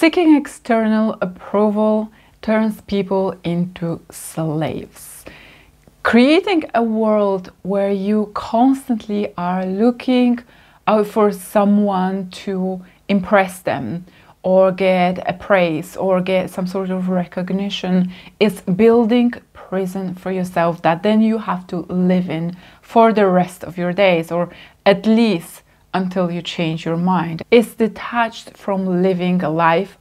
Seeking external approval turns people into slaves. Creating a world where you constantly are looking out for someone to impress them or get a praise or get some sort of recognition is building prison for yourself that then you have to live in for the rest of your days, or at least until you change your mind. It's detached from living a life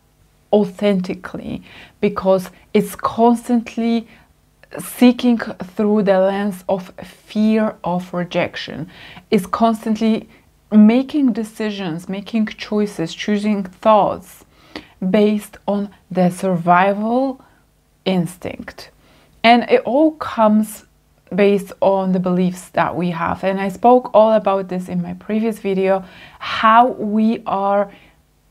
authentically because it's constantly seeking through the lens of fear of rejection. It's constantly making decisions, making choices, choosing thoughts based on the survival instinct. And it all comes based on the beliefs that we have. And I spoke all about this in my previous video, how we are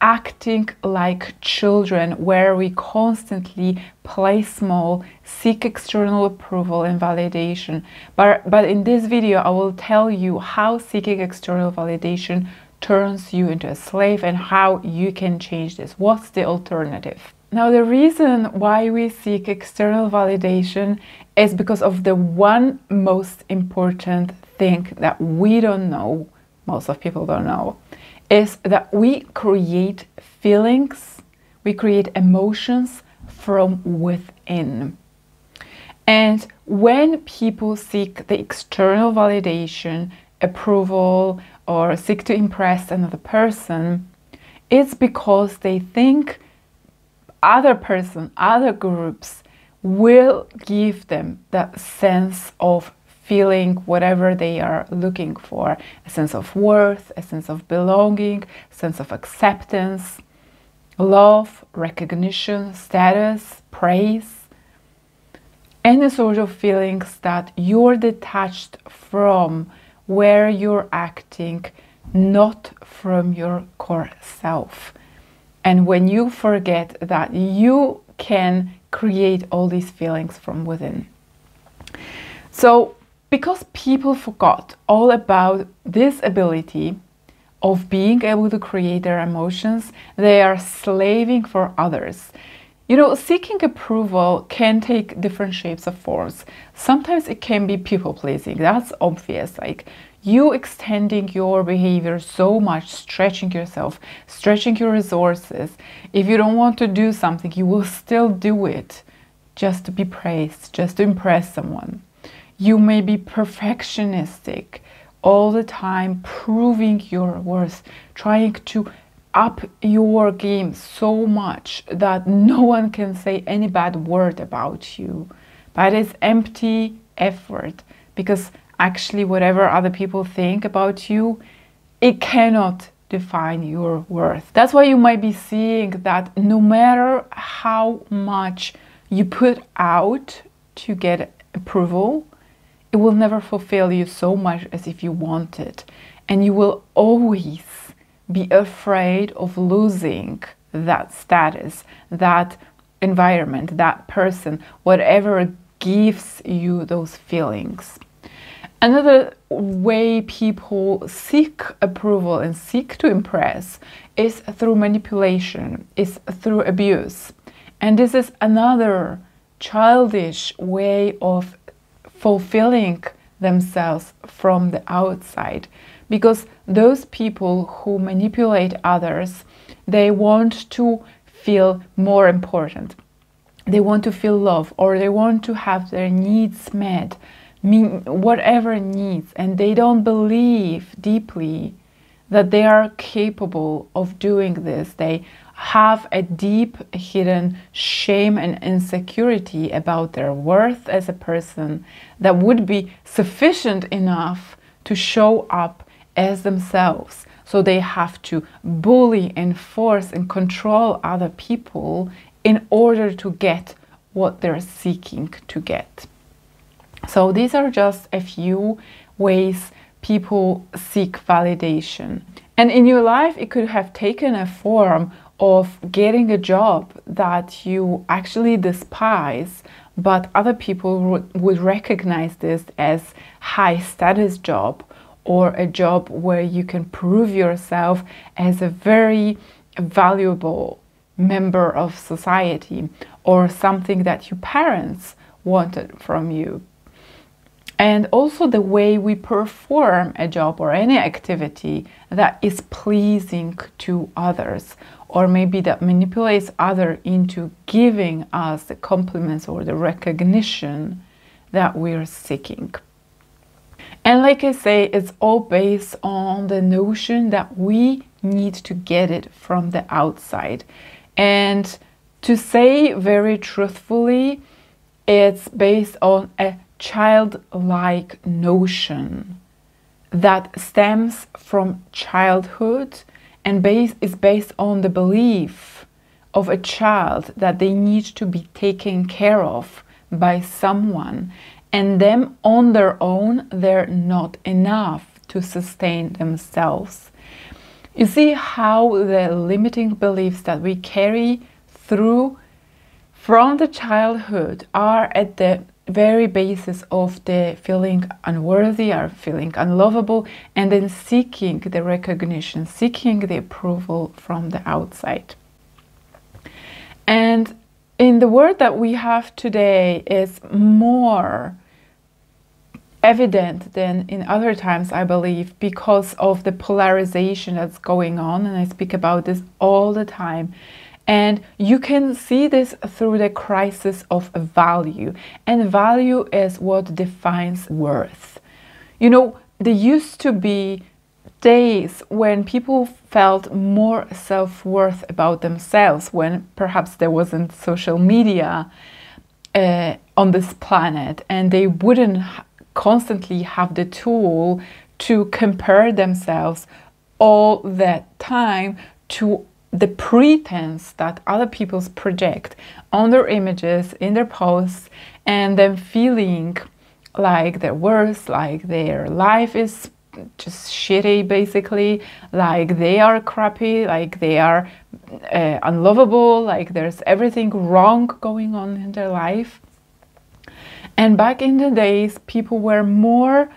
acting like children, where we constantly play small, seek external approval and validation. But in this video, I will tell you how seeking external validation turns you into a slave and how you can change this. What's the alternative? Now, the reason why we seek external validation is because of the one most important thing that we don't know, most of people don't know, is that we create feelings, we create emotions from within. And when people seek the external validation, approval, or seek to impress another person, it's because they think other person, other groups will give them that sense of feeling whatever they are looking for, a sense of worth, a sense of belonging, a sense of acceptance, love, recognition, status, praise, any sort of feelings that you're detached from where you're acting, not from your core self. And when you forget that you can create all these feelings from within. So, because people forgot all about this ability of being able to create their emotions, they are slaving for others. You know, seeking approval can take different shapes of forms. Sometimes it can be people pleasing. That's obvious. Like you extending your behavior so much, stretching yourself, stretching your resources. If you don't want to do something, you will still do it just to be praised, just to impress someone. You may be perfectionistic all the time, proving your worth, trying to up your game so much that no one can say any bad word about you. But it's empty effort, because actually whatever other people think about you, it cannot define your worth. That's why you might be seeing that no matter how much you put out to get approval, it will never fulfill you so much as if you want it. And you will always be afraid of losing that status, that environment, that person, whatever gives you those feelings. Another way people seek approval and seek to impress is through manipulation, is through abuse. And this is another childish way of fulfilling themselves from the outside, because those people who manipulate others, they want to feel more important, they want to feel love, or they want to have their needs met, whatever needs, and they don't believe deeply that they are capable of doing this. They have a deep hidden shame and insecurity about their worth as a person that would be sufficient enough to show up as themselves. So they have to bully, enforce, and control other people in order to get what they're seeking to get. So these are just a few ways people seek validation. And in your life, it could have taken a form of getting a job that you actually despise, but other people would recognize this as high status job, or a job where you can prove yourself as a very valuable member of society, or something that your parents wanted from you. And also the way we perform a job or any activity that is pleasing to others, or maybe that manipulates others into giving us the compliments or the recognition that we're seeking. And like I say, it's all based on the notion that we need to get it from the outside. And to say very truthfully, it's based on a childlike notion that stems from childhood and is based on the belief of a child that they need to be taken care of by someone, and them on their own, they're not enough to sustain themselves. You see how the limiting beliefs that we carry through from the childhood are at the very basis of the feeling unworthy or feeling unlovable, and then seeking the recognition, seeking the approval from the outside. And in the world that we have today is more evident than in other times, I believe, because of the polarization that's going on, and I speak about this all the time. And you can see this through the crisis of value, and value is what defines worth. You know, there used to be days when people felt more self-worth about themselves, when perhaps there wasn't social media on this planet, and they wouldn't constantly have the tool to compare themselves all the time to the pretense that other people project on their images, in their posts, and then feeling like they're worse, like their life is just shitty, basically, like they are crappy, like they are unlovable, like there's everything wrong going on in their life. And back in the days, people were more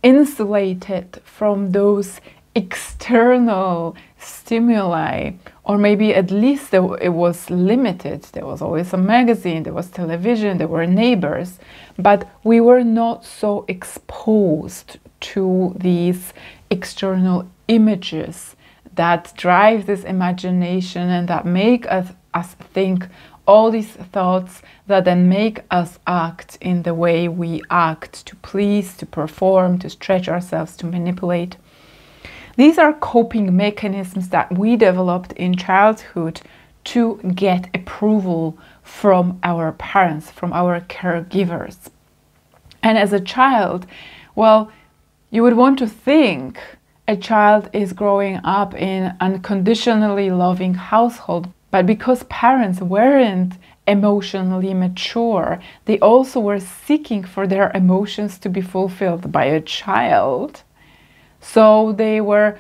insulated from those external stimuli, or maybe at least it was limited. There was always a magazine, there was television, there were neighbors, but we were not so exposed to these external images that drive this imagination and that make us think all these thoughts that then make us act in the way we act, to please, to perform, to stretch ourselves, to manipulate. These are coping mechanisms that we developed in childhood to get approval from our parents, from our caregivers. And as a child, well, you would want to think a child is growing up in an unconditionally loving household, but because parents weren't emotionally mature, they also were seeking for their emotions to be fulfilled by a child. So they were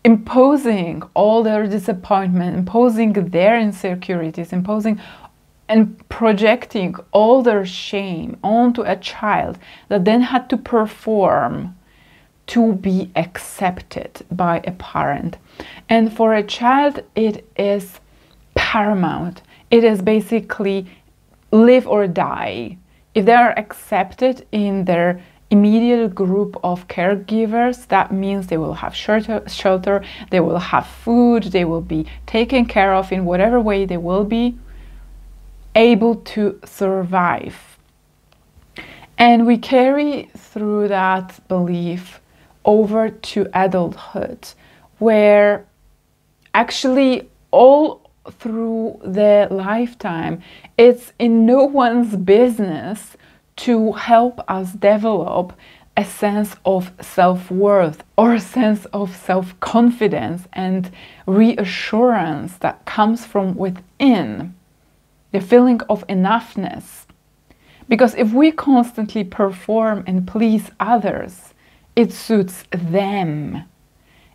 imposing all their disappointment, imposing their insecurities, imposing and projecting all their shame onto a child that then had to perform to be accepted by a parent. And for a child, it is paramount. It is basically live or die. If they are accepted in their immediate group of caregivers, that means they will have shelter, they will have food, they will be taken care of in whatever way they will be able to survive. And we carry through that belief over to adulthood, where actually all through the lifetime, it's in no one's business to help us develop a sense of self-worth or a sense of self-confidence and reassurance that comes from within, the feeling of enoughness. Because if we constantly perform and please others, it suits them.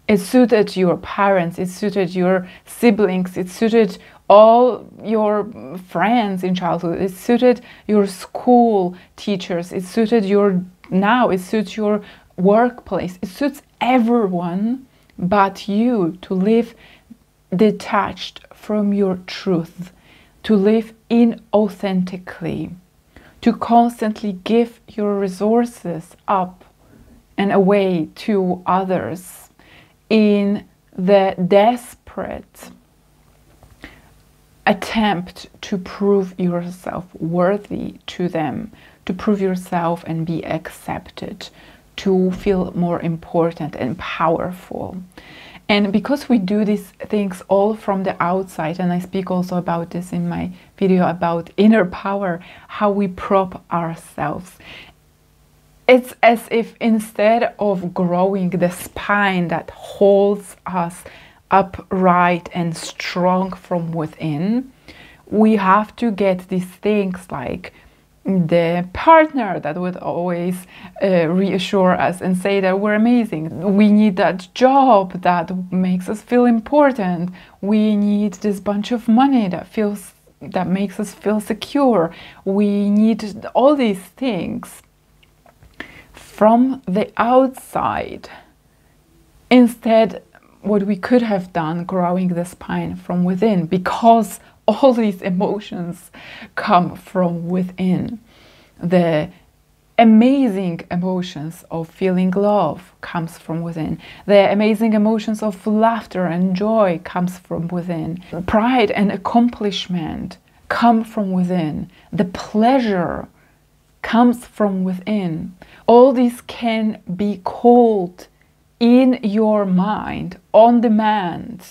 It suited your parents, it suited your siblings, it suited all your friends in childhood, it suited your school teachers, it suited it suits your workplace, it suits everyone but you to live detached from your truth, to live inauthentically, to constantly give your resources up and away to others in the desperate attempt to prove yourself worthy to them, to prove yourself and be accepted, to feel more important and powerful. And because we do these things all from the outside, and I speak also about this in my video about inner power, how we prop ourselves. It's as if instead of growing the spine that holds us upright and strong from within, we have to get these things like the partner that would always reassure us and say that we're amazing. We need that job that makes us feel important. We need this bunch of money that makes us feel secure. We need all these things from the outside. Instead, what we could have done, growing the spine from within, because all these emotions come from within. The amazing emotions of feeling love comes from within. The amazing emotions of laughter and joy comes from within. Pride and accomplishment come from within. The pleasure comes from within. All these can be called in your mind on demand.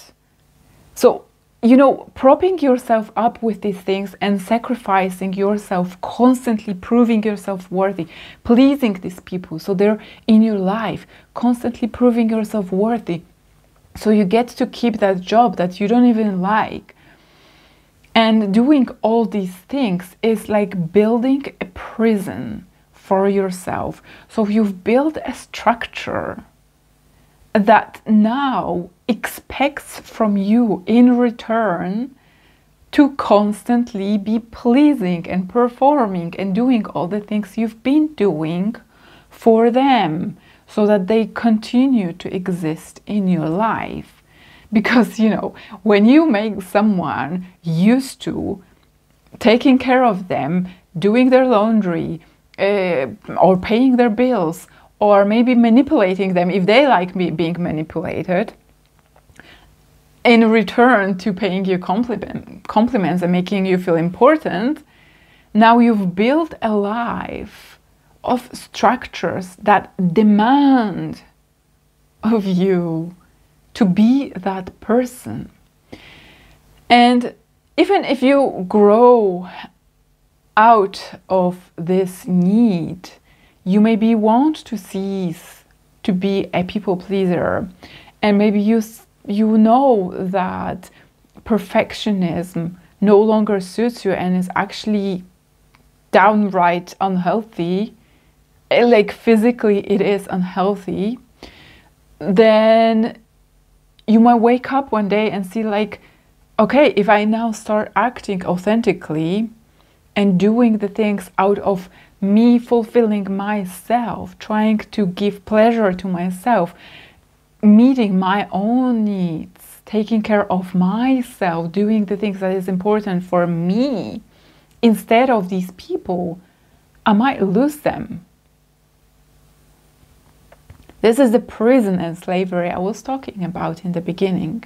So, you know, propping yourself up with these things and sacrificing yourself, constantly proving yourself worthy, pleasing these people so they're in your life, constantly proving yourself worthy so you get to keep that job that you don't even like. And doing all these things is like building a prison for yourself. So you've built a structure that now expects from you in return to constantly be pleasing and performing and doing all the things you've been doing for them so that they continue to exist in your life. Because, you know, when you make someone used to taking care of them, doing their laundry, or paying their bills, or maybe manipulating them if they like being manipulated, in return to paying you compliments and making you feel important, now you've built a life of structures that demand of you to be that person. And even if you grow out of this need, you maybe want to cease to be a people pleaser, and maybe you know that perfectionism no longer suits you and is actually downright unhealthy, like physically it is unhealthy, then you might wake up one day and see like, okay, if I now start acting authentically and doing the things out of me fulfilling myself, trying to give pleasure to myself, meeting my own needs, taking care of myself, doing the things that is important for me instead of these people, I might lose them. This is the prison and slavery I was talking about in the beginning.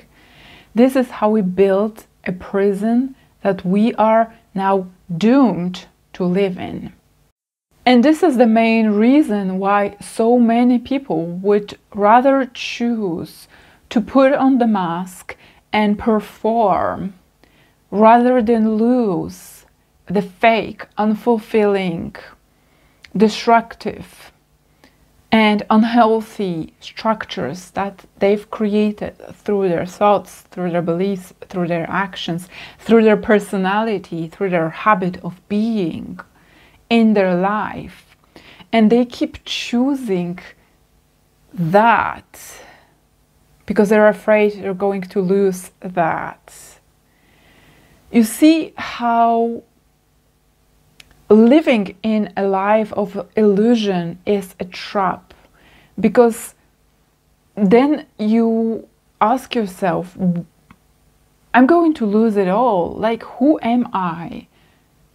This is how we build a prison that we are now doomed to live in. And this is the main reason why so many people would rather choose to put on the mask and perform rather than lose the fake, unfulfilling, destructive, and unhealthy structures that they've created through their thoughts, through their beliefs, through their actions, through their personality, through their habit of being in their life. And they keep choosing that because they're afraid they're going to lose that. You see how living in a life of illusion is a trap, because then you ask yourself, I'm going to lose it all. Like, who am I?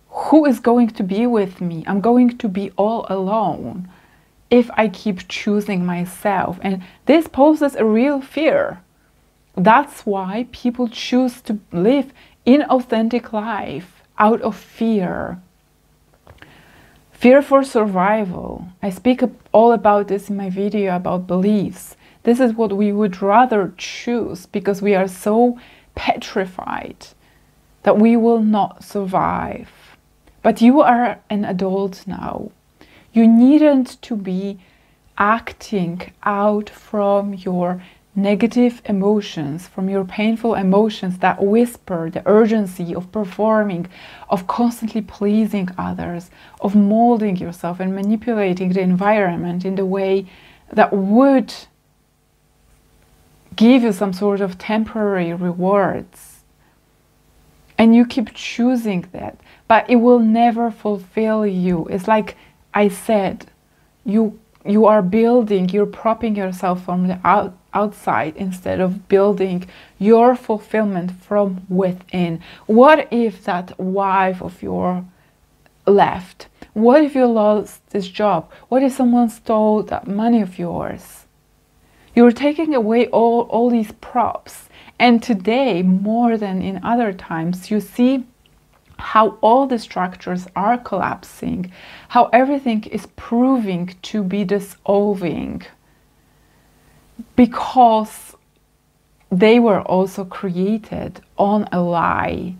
Who is going to be with me? I'm going to be all alone if I keep choosing myself. And this poses a real fear. That's why people choose to live inauthentic life out of fear. Fear for survival. I speak all about this in my video about beliefs. This is what we would rather choose because we are so petrified that we will not survive. But you are an adult now. You needn't to be acting out from your negative emotions, from your painful emotions that whisper the urgency of performing, of constantly pleasing others, of molding yourself and manipulating the environment in the way that would give you some sort of temporary rewards. And you keep choosing that, but it will never fulfill you. It's like I said, you are building, you're propping yourself from the outside instead of building your fulfillment from within. What if that wife of yours left? What if you lost this job? What if someone stole that money of yours? You're taking away all these props. And today, more than in other times, you see how all the structures are collapsing, how everything is proving to be dissolving, because they were also created on a lie,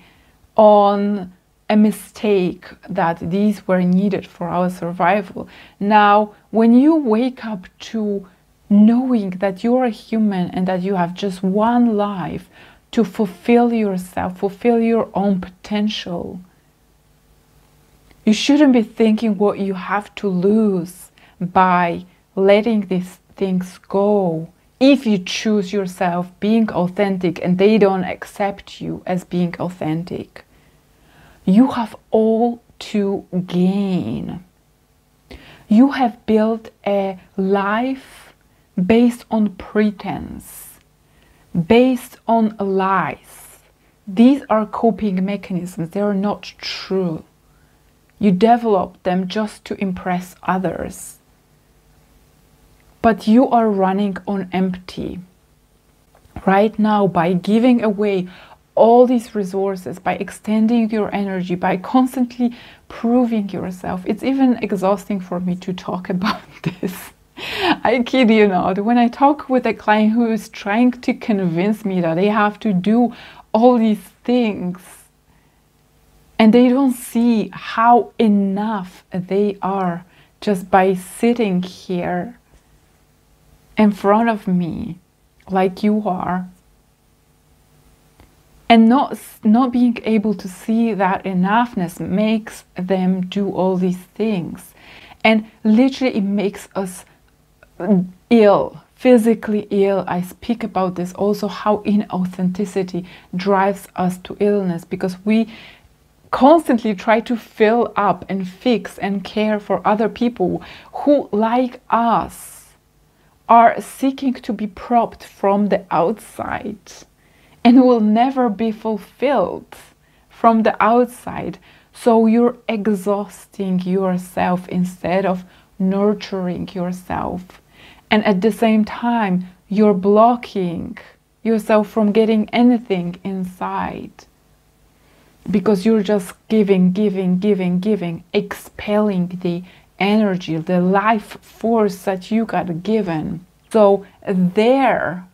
on a mistake that these were needed for our survival. Now, when you wake up to knowing that you are a human and that you have just one life to fulfill yourself, fulfill your own potential, you shouldn't be thinking what you have to lose by letting these things go. If you choose yourself being authentic and they don't accept you as being authentic, you have all to gain. You have built a life based on pretense, based on lies. These are coping mechanisms. They are not true. You develop them just to impress others. But you are running on empty right now by giving away all these resources, by extending your energy, by constantly proving yourself. It's even exhausting for me to talk about this. I kid you not. When I talk with a client who is trying to convince me that they have to do all these things, and they don't see how enough they are just by sitting here in front of me like you are, and not being able to see that enoughness makes them do all these things. And literally it makes us ill, physically ill. I speak about this also, how inauthenticity drives us to illness, because we constantly try to fill up and fix and care for other people who, like us, are seeking to be propped from the outside and will never be fulfilled from the outside. So you're exhausting yourself instead of nurturing yourself. And at the same time, you're blocking yourself from getting anything inside, because you're just giving, expelling the energy, the life force that you got given. So their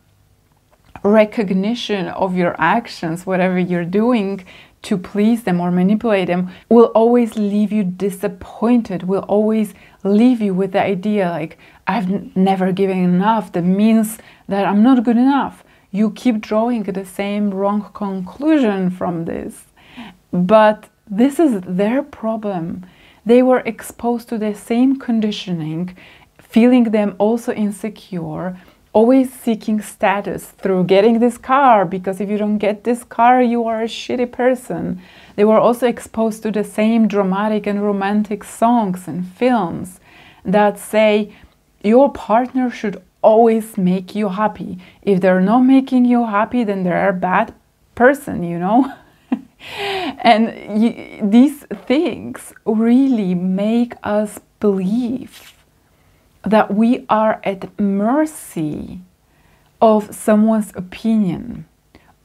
recognition of your actions, whatever you're doing to please them or manipulate them, will always leave you disappointed, will always leave you with the idea like, I've never given enough. That means that I'm not good enough. You keep drawing the same wrong conclusion from this. But this is their problem. They were exposed to the same conditioning, feeling them also insecure, always seeking status through getting this car, because if you don't get this car, you are a shitty person. They were also exposed to the same dramatic and romantic songs and films that say your partner should always make you happy. If they're not making you happy, then they're a bad person, you know. And these things really make us believe that we are at mercy of someone's opinion,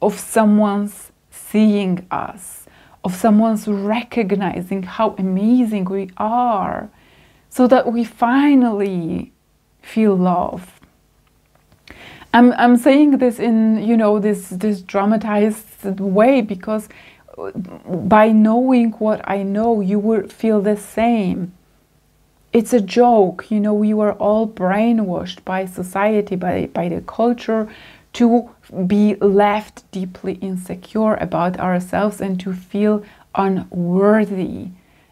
of someone's seeing us, of someone's recognizing how amazing we are, so that we finally feel love. I'm saying this in, you know, this dramatized way, because by knowing what I know, you will feel the same. It's a joke, you know, we were all brainwashed by society, by the culture, to be left deeply insecure about ourselves and to feel unworthy.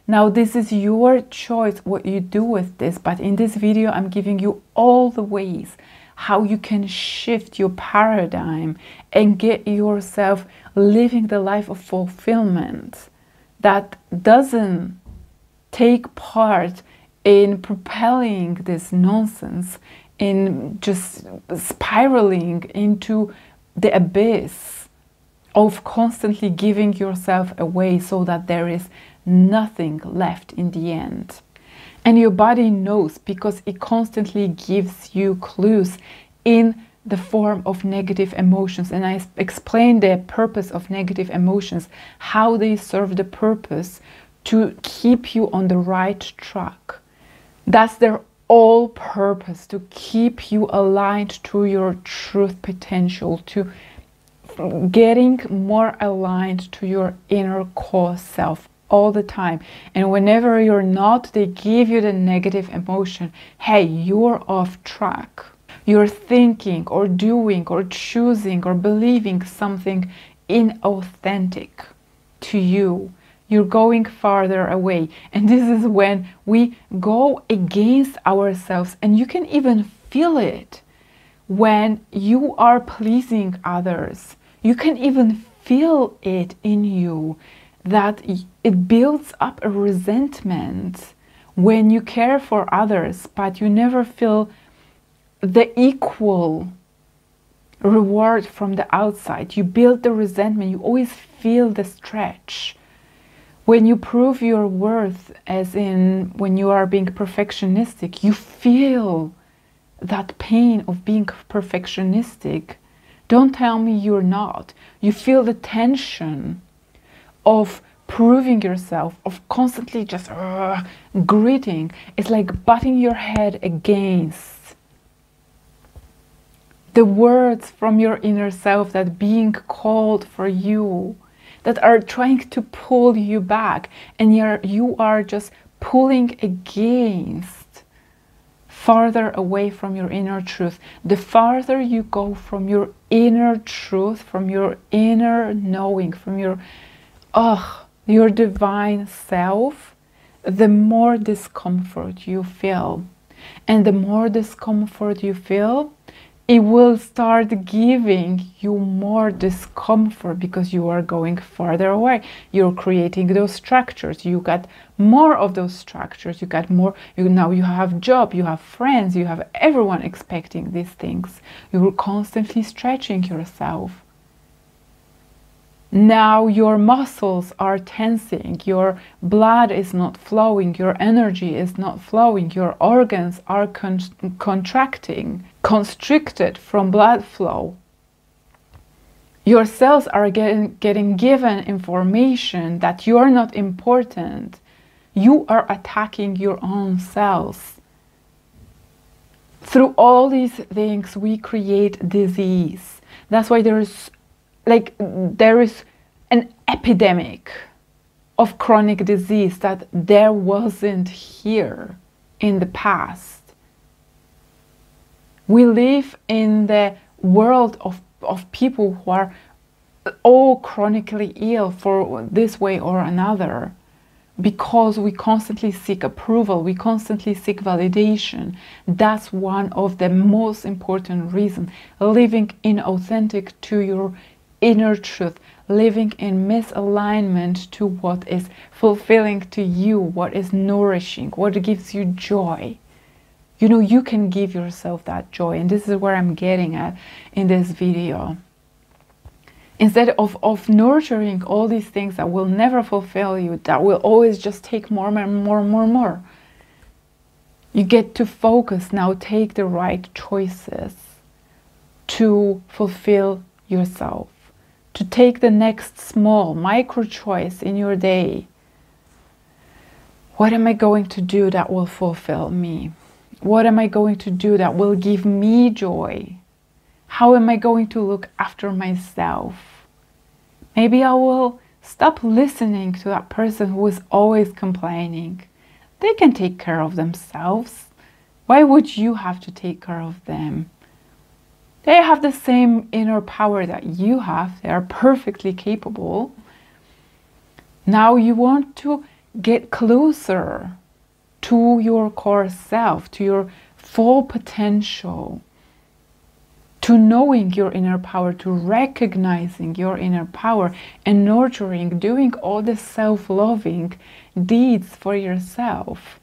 Now, this is your choice what you do with this, but in this video, I'm giving you all the ways how you can shift your paradigm and get yourself living the life of fulfillment that doesn't take part in propelling this nonsense, in just spiraling into the abyss of constantly giving yourself away so that there is nothing left in the end. And your body knows, because it constantly gives you clues in the form of negative emotions. And I explained the purpose of negative emotions, how they serve the purpose to keep you on the right track. That's their all purpose, to keep you aligned to your truth potential, to getting more aligned to your inner core self all the time. And whenever you're not, they give you the negative emotion. Hey, you're off track. You're thinking or doing or choosing or believing something inauthentic to you. You're going farther away. And this is when we go against ourselves, and you can even feel it when you are pleasing others. You can even feel it in you, that it builds up a resentment when you care for others, but you never feel the equal reward from the outside. You build the resentment, you always feel the stretch. When you prove your worth, as in when you are being perfectionistic, you feel that pain of being perfectionistic. Don't tell me you're not. You feel the tension of proving yourself, of constantly just gritting. It's like butting your head against the words from your inner self that being called for you, that are trying to pull you back, and you are just pulling against, farther away from your inner truth. The farther you go from your inner truth, from your inner knowing, from your divine self, the more discomfort you feel. And the more discomfort you feel, it will start giving you more discomfort, because you are going farther away. You're creating those structures. You got more of those structures. You got more. Now you have job, you have friends, you have everyone expecting these things. You're constantly stretching yourself. Now your muscles are tensing, your blood is not flowing, your energy is not flowing, your organs are contracting, constricted from blood flow. Your cells are getting given information that you are not important. You are attacking your own cells. Through all these things, we create disease. That's why there is an epidemic of chronic disease that there wasn't here in the past. We live in the world of people who are all chronically ill for this way or another, because we constantly seek approval, we constantly seek validation. That's one of the most important reasons. Living inauthentic to your inner truth, living in misalignment to what is fulfilling to you, what is nourishing, what gives you joy. You know, you can give yourself that joy, and this is where I'm getting at in this video. Instead of nurturing all these things that will never fulfill you, that will always just take more and more and more and more. You get to focus now, take the right choices to fulfill yourself, to take the next small micro choice in your day. What am I going to do that will fulfill me? What am I going to do that will give me joy? How am I going to look after myself? Maybe I will stop listening to that person who is always complaining. They can take care of themselves. Why would you have to take care of them? They have the same inner power that you have. They are perfectly capable. Now you want to get closer to your core self, to your full potential, to knowing your inner power, to recognizing your inner power and nurturing, doing all the self-loving deeds for yourself.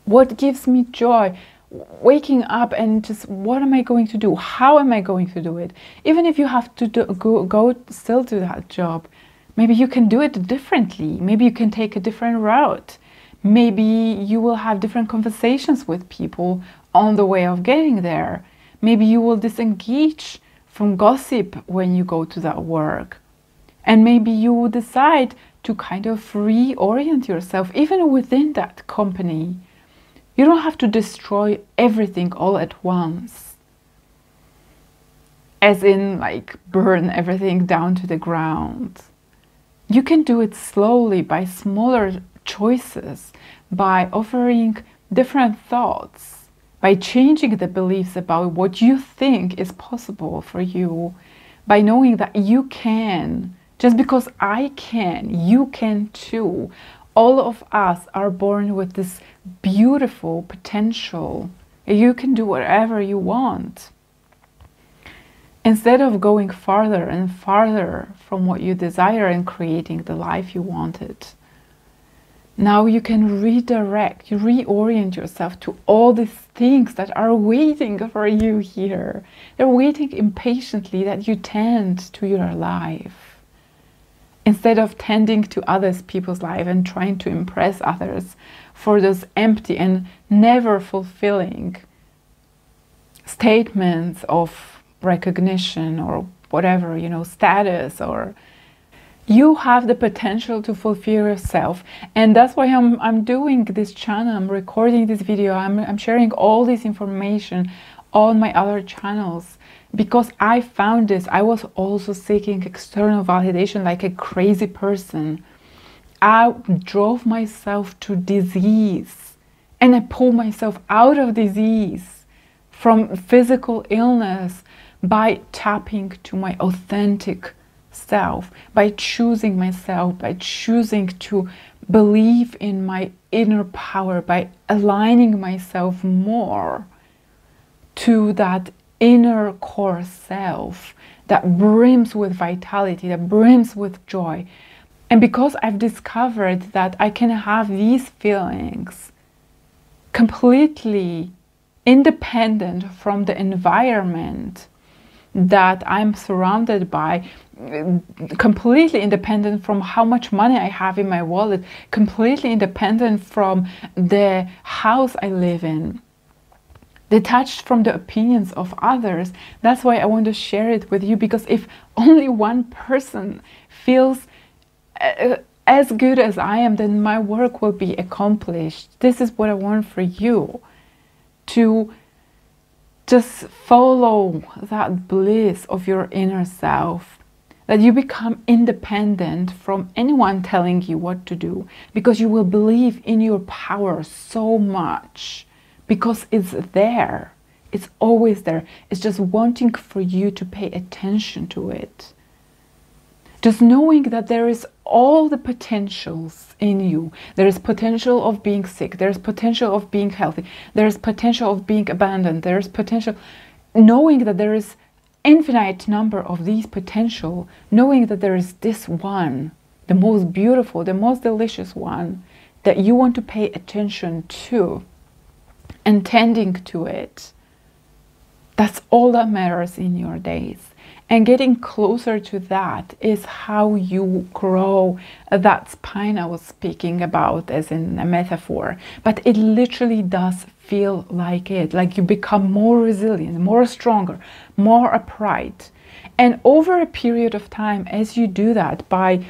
What gives me joy? Waking up and just, what am I going to do? How am I going to do it? Even if you have to go still to that job, maybe you can do it differently. Maybe you can take a different route. Maybe you will have different conversations with people on the way of getting there. Maybe you will disengage from gossip when you go to that work. And maybe you will decide to kind of reorient yourself, even within that company. You don't have to destroy everything all at once. As in, like, burn everything down to the ground. You can do it slowly by smaller choices, by offering different thoughts, by changing the beliefs about what you think is possible for you, by knowing that you can. Just because I can, you can too. All of us are born with this beautiful potential. You can do whatever you want. Instead of going farther and farther from what you desire and creating the life you wanted, now you can redirect, you reorient yourself to all these things that are waiting for you here. They're waiting impatiently that you tend to your life. Instead of tending to others people's life and trying to impress others for those empty and never fulfilling statements of recognition or whatever, you know, status, or you have the potential to fulfill yourself. And that's why I'm doing this channel, I'm recording this video, I'm sharing all this information on my other channels, because I found this. I was also seeking external validation like a crazy person. I drove myself to disease, and I pulled myself out of disease, from physical illness, by tapping to my authentic self, by choosing myself, by choosing to believe in my inner power, by aligning myself more to that inner core self that brims with vitality, that brims with joy. And because I've discovered that I can have these feelings completely independent from the environment that I'm surrounded by, completely independent from how much money I have in my wallet, completely independent from the house I live in, detached from the opinions of others. That's why I want to share it with you, because if only one person feels as good as I am, then my work will be accomplished. This is what I want for you, to just follow that bliss of your inner self, that you become independent from anyone telling you what to do, because you will believe in your power so much, because it's there. It's always there. It's just wanting for you to pay attention to it. Just knowing that there is all the potentials in you. There is potential of being sick. There is potential of being healthy. There is potential of being abandoned. There is potential. Knowing that there is infinite number of these potential. Knowing that there is this one, the most beautiful, the most delicious one, that you want to pay attention to and tending to it. That's all that matters in your days. And getting closer to that is how you grow that spine I was speaking about as in a metaphor. But it literally does feel like it, like you become more resilient, more stronger, more upright. And over a period of time, as you do that by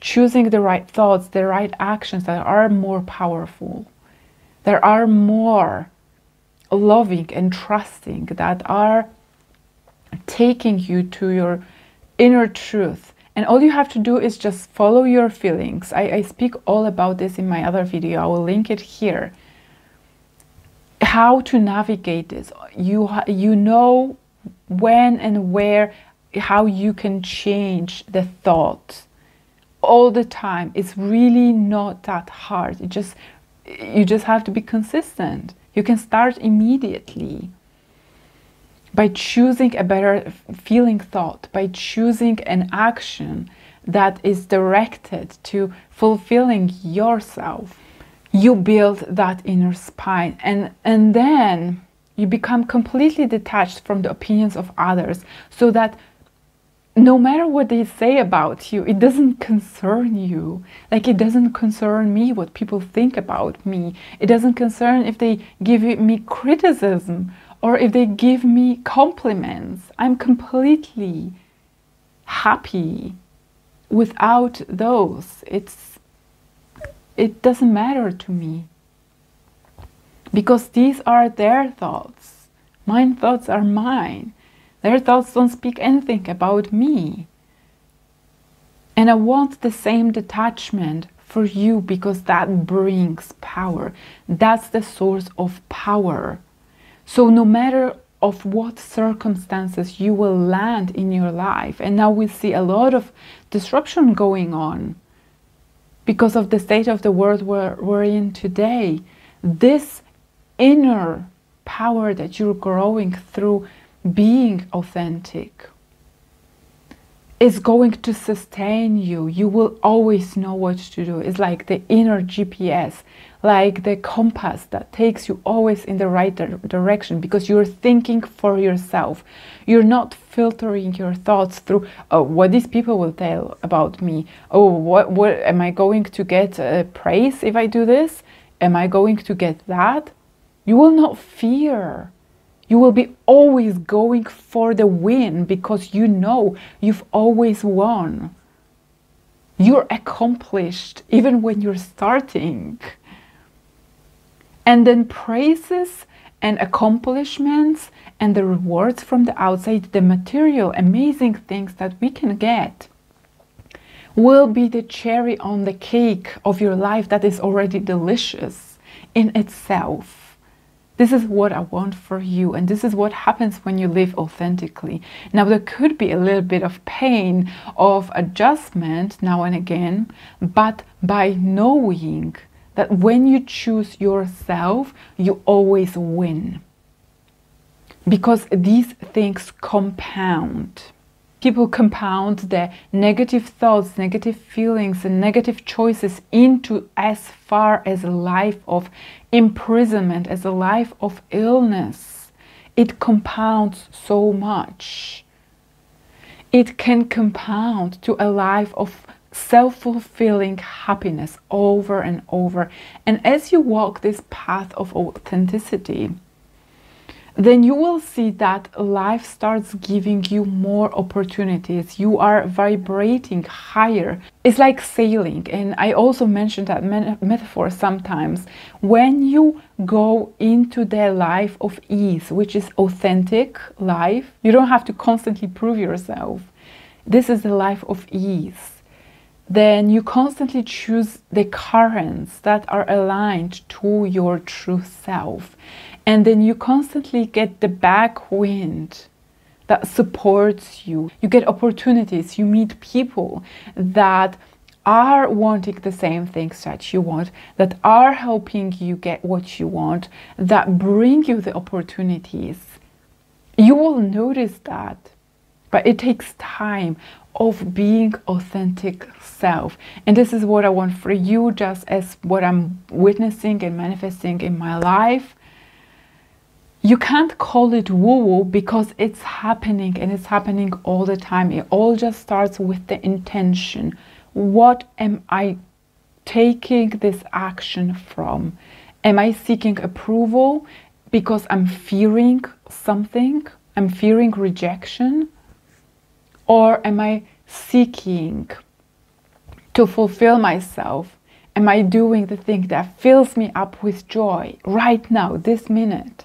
choosing the right thoughts, the right actions that are more powerful, that are more loving and trusting, that are taking you to your inner truth. And all you have to do is just follow your feelings. I speak all about this in my other video. I will link it here. How to navigate this. You know when and where, how you can change the thought all the time. It's really not that hard. You just have to be consistent. You can start immediately by choosing a better feeling thought, by choosing an action that is directed to fulfilling yourself. You build that inner spine, and then you become completely detached from the opinions of others, so that no matter what they say about you, it doesn't concern you. Like, it doesn't concern me what people think about me. It doesn't concern if they give me criticism or if they give me compliments. I'm completely happy without those. It doesn't matter to me, because these are their thoughts. My thoughts are mine. Their thoughts don't speak anything about me. And I want the same detachment for you, because that brings power. That's the source of power. So no matter of what circumstances you will land in your life, and now we see a lot of disruption going on because of the state of the world we're in today, this inner power that you're growing through being authentic is going to sustain you. You will always know what to do. It's like the inner GPS, like the compass that takes you always in the right direction, because you're thinking for yourself. You're not filtering your thoughts through, oh, what these people will tell about me. Oh, what am I going to get praise if I do this? Am I going to get that? You will not fear. You will be always going for the win, because you know you've always won. You're accomplished even when you're starting. And then praises and accomplishments and the rewards from the outside, the material, amazing things that we can get, will be the cherry on the cake of your life that is already delicious in itself. This is what I want for you, and this is what happens when you live authentically. Now, there could be a little bit of pain, of adjustment now and again, but by knowing that when you choose yourself, you always win. Because these things compound. People compound the negative thoughts, negative feelings, and negative choices into as far as a life of imprisonment, as a life of illness. It compounds so much. It can compound to a life of self-fulfilling happiness over and over. And as you walk this path of authenticity, then you will see that life starts giving you more opportunities. You are vibrating higher. It's like sailing. And I also mentioned that metaphor sometimes. When you go into the life of ease, which is authentic life, you don't have to constantly prove yourself. This is the life of ease. Then you constantly choose the currents that are aligned to your true self. And then you constantly get the backwind that supports you. You get opportunities. You meet people that are wanting the same things that you want, that are helping you get what you want, that bring you the opportunities. You will notice that. But it takes time of being authentic self. And this is what I want for you, just as what I'm witnessing and manifesting in my life. you can't call it woo-woo because it's happening, and it's happening all the time. It all just starts with the intention. What am I taking this action from? Am I seeking approval because I'm fearing something? I'm fearing rejection? Or am I seeking to fulfill myself? Am I doing the thing that fills me up with joy right now, this minute?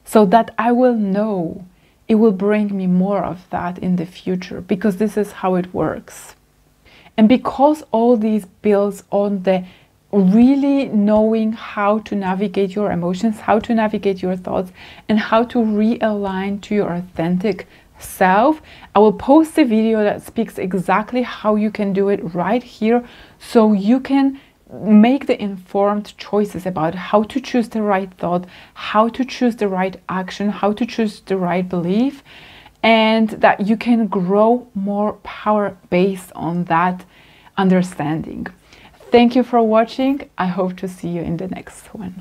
So that I will know it will bring me more of that in the future, because this is how it works. And because all these builds on the really knowing how to navigate your emotions, how to navigate your thoughts, and how to realign to your authentic self, I will post a video that speaks exactly how you can do it right here, so you can make the informed choices about how to choose the right thought, how to choose the right action, how to choose the right belief, and that you can grow more power based on that understanding. Thank you for watching. I hope to see you in the next one.